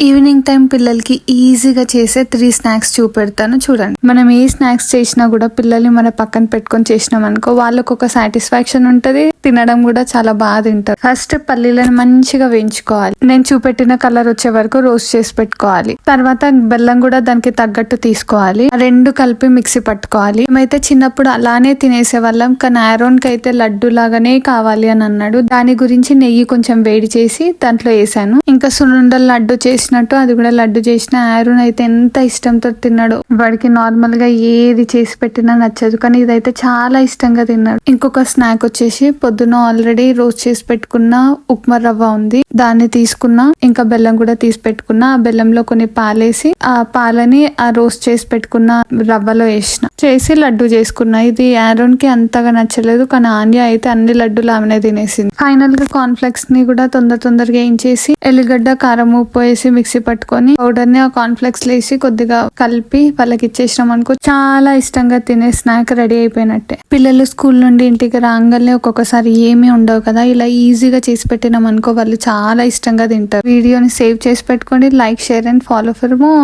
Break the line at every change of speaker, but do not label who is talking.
Evening time పిల్లలకి ఈజీగా చేసే 3 స్నాక్స్ చూపెడతాను చూడండి. మనం ఏ స్నాక్స్ చేసినా కూడా పిల్లల్ని మన పక్కన పెట్టుకొని చేసినాం అనుకో వాళ్ళకు ఒక సాటిస్ఫాక్షన్ ఉంటది, తినడం కూడా చాలా బాగా తింటారు. ఫస్ట్ పల్లీలను మంచిగా వేయించుకోవాలి. నేను చూపెట్టిన కలర్ వచ్చే వరకు రోస్ట్ చేసి పెట్టుకోవాలి. తర్వాత బెల్లం కూడా దానికి తగ్గట్టు తీసుకోవాలి. రెండు కలిపి మిక్సీ పట్టుకోవాలి. మేమైతే చిన్నప్పుడు అలానే తినేసే వాళ్ళం, కానీ ఆరోన్ కి అయితే లడ్డు లాగానే కావాలి అని అన్నాడు. దాని గురించి నెయ్యి కొంచెం వేడి చేసి దాంట్లో వేసాను. ఇంకా సున్నుండలు లడ్డు చేసినట్టు అది కూడా లడ్డు చేసిన. ఆరోన్ అయితే ఎంత ఇష్టంతో తిన్నాడు. వాడికి నార్మల్ గా ఏది చేసి పెట్టినా నచ్చదు, కానీ ఇదైతే చాలా ఇష్టంగా తిన్నాడు. ఇంకొక స్నాక్ వచ్చేసి పొద్దున ఆల్రెడీ రోస్ట్ చేసి పెట్టుకున్న ఉప్మా రవ్వ ఉంది, దాన్ని తీసుకున్నా. ఇంకా బెల్లం కూడా తీసి పెట్టుకున్నా. ఆ బెల్లంలో కొన్ని పాలేసి ఆ పాలని ఆ రోస్ట్ చేసి పెట్టుకున్న రవ్వలో చేసి లడ్డు చేసుకున్నా. ఇది ఆరోన్ కి అంతగా నచ్చలేదు, కానీ ఆన్య అయితే అన్ని లడ్డూలు ఆమెనే తినేసింది. ఫైనల్ గా కాన్ఫ్లెక్స్ ని కూడా తొందరగా వేయించేసి ఎల్లిగడ్డ కారం ఉప్పు వేసి మిక్సీ పట్టుకొని పౌడర్ ని ఆ కాన్ఫ్లెక్స్ వేసి కొద్దిగా కలిపి వాళ్ళకి ఇచ్చేసినాం అనుకో చాలా ఇష్టంగా తినే స్నాక్ రెడీ అయిపోయినట్టే. పిల్లలు స్కూల్ నుండి ఇంటికి రాగానే ఒక్కొక్కసారి ఏమీ ఉండవు కదా, ఇలా ఈజీగా చేసి పెట్టినాం అనుకో వాళ్ళు చాలా ఇష్టంగా తింటారు. వీడియోని సేవ్ చేసి పెట్టుకోండి. Like, share and follow for more.